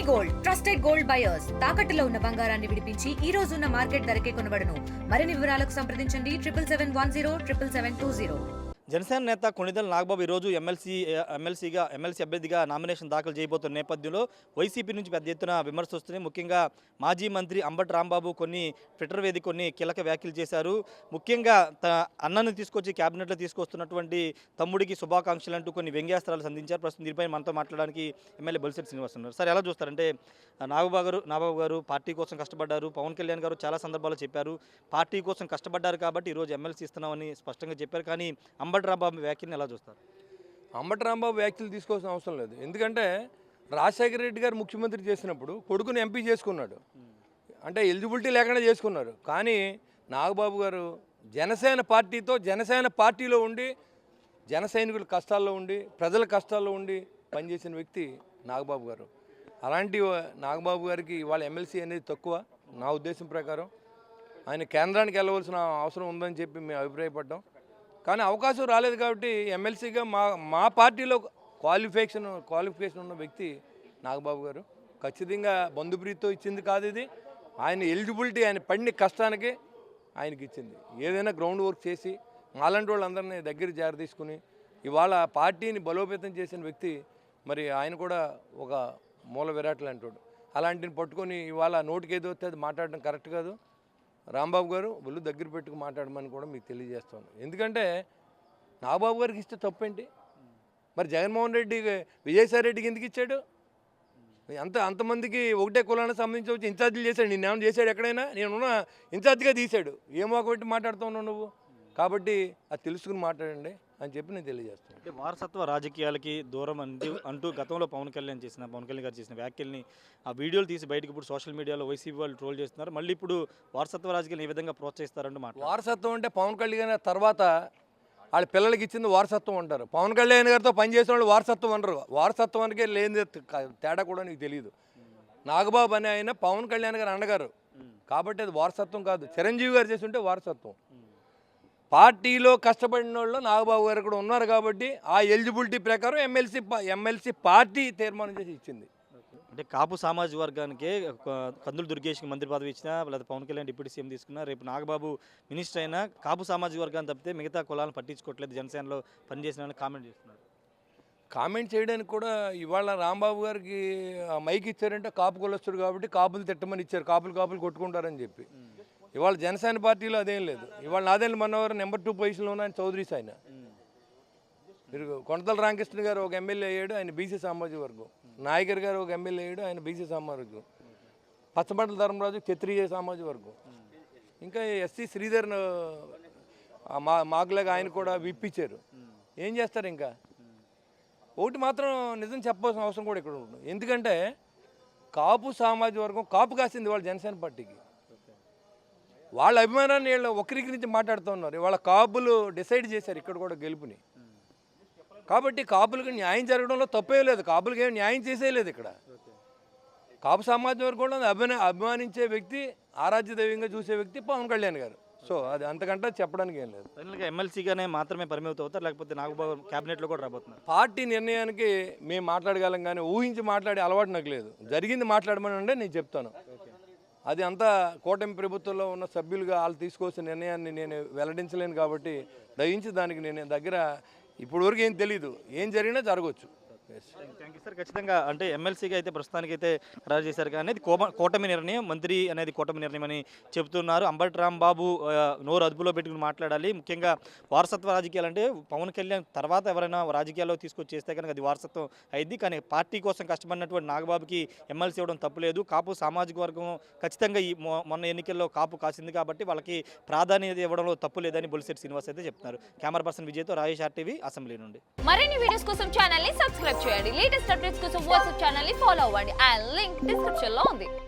Gold trusted gold buyers తాకట్టులో ఉన్న బంగారాన్ని విడిపించి ఈ రోజు ఉన్న మార్కెట్ ధరకే కొనబడును. మరిన్ని వివరాలకు సంప్రదించండి 77710720. జనసేన నేత కొణిదెల నాగబాబు ఈరోజు ఎమ్మెల్సీ అభ్యర్థిగా నామినేషన్ దాఖలు చేయబోతున్న నేపథ్యంలో వైసీపీ నుంచి పెద్ద ఎత్తున విమర్శలు వస్తున్నాయి. ముఖ్యంగా మాజీ మంత్రి అంబటి రాంబాబు కొన్ని ట్విట్టర్ వేదిక కొన్ని కీలక వ్యాఖ్యలు చేశారు. ముఖ్యంగా అన్నను తీసుకొచ్చి క్యాబినెట్లో తీసుకొస్తున్నటువంటి తమ్ముడికి శుభాకాంక్షలు అంటూ కొన్ని వ్యంగ్యాస్త్రాలు సంధించారు. ప్రస్తుతం దీనిపై మనతో మాట్లాడడానికి ఎమ్మెల్యే బొలిశెట్టి శ్రీనివాస్ ఉన్నారు. సార్, ఎలా చూస్తారంటే నాగబాబు గారు పార్టీ కోసం కష్టపడ్డారు. పవన్ కళ్యాణ్ గారు చాలా సందర్భాల్లో చెప్పారు పార్టీ కోసం కష్టపడ్డారు కాబట్టి ఈరోజు ఎమ్మెల్సీ ఇస్తున్నామని స్పష్టంగా చెప్పారు. కానీ అంబటి రాంబాబు వ్యాఖ్యలను ఎలా చూస్తారు? అంబటి రాంబాబు వ్యాఖ్యలు తీసుకోవాల్సిన అవసరం లేదు. ఎందుకంటే రాజశేఖర రెడ్డి గారు ముఖ్యమంత్రి చేసినప్పుడు కొడుకుని ఎంపీ చేసుకున్నాడు, అంటే ఎలిజిబిలిటీ లేకుండా చేసుకున్నారు. కానీ నాగబాబు గారు జనసేన పార్టీలో ఉండి జన సైనికుల కష్టాల్లో ఉండి ప్రజల కష్టాల్లో ఉండి పనిచేసిన వ్యక్తి నాగబాబు గారు. అలాంటి నాగబాబు గారికి ఇవాళ ఎమ్మెల్సీ అనేది తక్కువ నా ఉద్దేశం ప్రకారం. ఆయన కేంద్రానికి వెళ్ళవలసిన అవసరం ఉందని చెప్పి మేము అభిప్రాయపడ్డాం. కానీ అవకాశం రాలేదు కాబట్టి ఎమ్మెల్సీగా మా పార్టీలో క్వాలిఫికేషన్ ఉన్న వ్యక్తి నాగబాబు గారు. ఖచ్చితంగా బంధుప్రీతితో ఇచ్చింది కాదు ఇది. ఆయన ఎలిజిబిలిటీ ఆయన పడిన కష్టానికి ఆయనకి ఇచ్చింది. ఏదైనా గ్రౌండ్ వర్క్ చేసి మాలాంటి వాళ్ళందరినీ దగ్గర తీసుకుని ఇవాళ పార్టీని బలోపేతం చేసిన వ్యక్తి. మరి ఆయన కూడా ఒక మూల విరాట్ లాంటి అలాంటిని పట్టుకొని ఇవాళ నోటికి ఏదో వస్తే అది మాట్లాడడం కరెక్ట్ కాదు. రాంబాబు గారు ఒళ్ళు దగ్గర పెట్టుకు మాట్లాడమని కూడా మీకు తెలియజేస్తాను. ఎందుకంటే నాగబాబు గారికి ఇస్తే తప్పేంటి? మరి జగన్మోహన్ రెడ్డి విజయసాయి రెడ్డికి ఎందుకు ఇచ్చాడు? అంతమందికి ఒకటే కులానికి సంబంధించి వచ్చి ఇన్ఛార్జీలు చేశాడు. నేనేమన్నా చేశాడు? ఎక్కడైనా నేనున్న ఇన్ఛార్జిగా తీశాడు. ఏమో ఒకటి మాట్లాడుతున్నావు నువ్వు. కాబట్టి అది తెలుసుకుని మాట్లాడండి అని చెప్పి నేను తెలియజేస్తాను. అంటే వారసత్వ రాజకీయాలకి దూరం అంటూ గతంలో పవన్ కళ్యాణ్ గారు చేసిన వ్యాఖ్యల్ని ఆ వీడియోలు తీసి బయటకు ఇప్పుడు సోషల్ మీడియాలో వైసీపీ వాళ్ళు ట్రోల్ చేస్తున్నారు. మళ్ళీ ఇప్పుడు వారసత్వ రాజకీయాలు ఏ విధంగా ప్రోత్సహిస్తారంటూ మాట. వారసత్వం అంటే పవన్ కళ్యాణ్ తర్వాత వాళ్ళ పిల్లలకి ఇచ్చింది వారసత్వం అంటారు. పవన్ కళ్యాణ్ గారితో పనిచేసిన వాళ్ళు వారసత్వం అంటారు. వారసత్వానికే లేని తేడా కూడా నీకు తెలియదు. నాగబాబు అనే ఆయన పవన్ కళ్యాణ్ గారు అన్నగారు కాబట్టి అది వారసత్వం కాదు. చిరంజీవి గారు చేసి ఉంటే వారసత్వం. పార్టీలో కష్టపడిన వాళ్ళు నాగబాబు గారు కూడా ఉన్నారు కాబట్టి ఆ ఎలిజిబిలిటీ ప్రకారం ఎమ్మెల్సీ పార్టీ తీర్మానం చేసి ఇచ్చింది. అంటే కాపు సామాజిక వర్గానికి కందులు దుర్గేష్కి మంత్రి పదవి ఇచ్చినా లేదా పవన్ కళ్యాణ్ డిప్యూటీ సీఎం తీసుకున్నా రేపు నాగబాబు మినిస్టర్ అయినా కాపు సామాజిక వర్గాన్ని తప్పితే మిగతా కులాలను పట్టించుకోవట్లేదు జనసేనలో పనిచేసిన కామెంట్ చేస్తున్నారు. కామెంట్ చేయడానికి కూడా ఇవాళ రాంబాబు గారికి మైక్ ఇచ్చారంటే కాపు కులస్తుడు కాబట్టి కాపులు తిట్టమని ఇచ్చారు. కాపులు కొట్టుకుంటారని చెప్పి. ఇవాళ జనసేన పార్టీలో అదేం లేదు. ఇవాళ నాదెండ్ల మనోహర్ నెంబర్ 2 పొజిషన్లో ఉన్న ఆయన చౌదరీస్. ఆయన మీరు కొనతల రామకృష్ణ గారు ఒక ఎమ్మెల్యే అయ్యాడు, ఆయన బీసీ సామాజిక వర్గం. నాయకర్ గారు ఒక ఎమ్మెల్యే అయ్యాడు, ఆయన బీసీ సామాజిక వర్గం. పచ్చబండ్ల ధర్మరాజు క్షత్రియ సామాజిక వర్గం. ఇంకా ఎస్సీ శ్రీధర్ మాకులాగా ఆయన కూడా విప్పించారు. ఏం చేస్తారు? ఇంకా ఒకటి మాత్రం నిజం చెప్పాల్సిన అవసరం కూడా ఇక్కడ ఉంటుంది. ఎందుకంటే కాపు సామాజిక వర్గం కాపు కాసింది వాళ్ళ జనసేన పార్టీకి. వాళ్ళ అభిమానాన్ని వీళ్ళు ఒకరికి నుంచి మాట్లాడుతూ ఉన్నారు. వాళ్ళ కాపులు డిసైడ్ చేశారు ఇక్కడ కూడా గెలుపుని. కాబట్టి కాపులకు న్యాయం జరగడంలో తప్పే లేదు. కాపులకి ఏం న్యాయం చేసేయలేదు ఇక్కడ. కాపు సామాజిక వర్గంలో అభిమానించే వ్యక్తి, ఆరాధ్య దైవంగా చూసే వ్యక్తి పవన్ కళ్యాణ్ గారు. సో అది అంతకంటే చెప్పడానికి ఏం లేదు. ఫైనల్గా ఎమ్మెల్సీగానే మాత్రమే పరిమితం అవుతారు, లేకపోతే నాగబాబు క్యాబినెట్లో కూడా రాబోతున్నారు? పార్టీ నిర్ణయానికి మేము మాట్లాడగలం కానీ ఊహించి మాట్లాడే అలవాటు నాకు లేదు. జరిగింది మాట్లాడమని అంటే నేను చెప్తాను. అది అంతా కూటమి ప్రభుత్వంలో ఉన్న సభ్యులుగా వాళ్ళు తీసుకోవాల్సిన నిర్ణయాన్ని నేను వెల్లడించలేను కాబట్టి దయించి దానికి నేను దగ్గర ఇప్పటివరకు ఏం తెలీదు. ఏం జరిగినా జరగవచ్చు. Thank you sir. ఖచ్చితంగా అంటే ఎమ్మెల్సీగా అయితే ప్రస్తుతానికి అయితే ఖరారు చేశారు కానీ అది కూటమి నిర్ణయం, మంత్రి అనేది కూటమి నిర్ణయం అని చెబుతున్నారు. అంబటి రాంబాబు నోరు అదుపులో పెట్టుకుని మాట్లాడాలి. ముఖ్యంగా వారసత్వ రాజకీయాలు అంటే పవన్ కళ్యాణ్ తర్వాత ఎవరైనా రాజకీయాల్లో తీసుకొచ్చేస్తే కనుక అది వారసత్వం అయింది. కానీ పార్టీ కోసం కష్టపడినటువంటి నాగబాబుకి ఎమ్మెల్సీ ఇవ్వడం తప్పులేదు. కాపు సామాజిక వర్గం ఖచ్చితంగా ఈ మొన్న ఎన్నికల్లో కాపు కాసింది కాబట్టి వాళ్ళకి ప్రాధాన్యత ఇవ్వడంలో తప్పు లేదని బొలిశెట్టి శ్రీనివాస్ అయితే చెప్తున్నారు. కెమెరా పర్సన్ విజయ్తో రాజేష్ RTV అసెంబ్లీ నుండి. మరిన్ని వీడియోస్ కోసం ఛానల్ ని సబ్స్క్రైబ్ చేయండి. లేటెస్ట్ అప్డేట్స్ కోసం వాట్సాప్ ఛానల్ ని ఫాలో అవ్వండి. ఆ లింక్ డిస్క్రిప్షన్ లో ఉంది.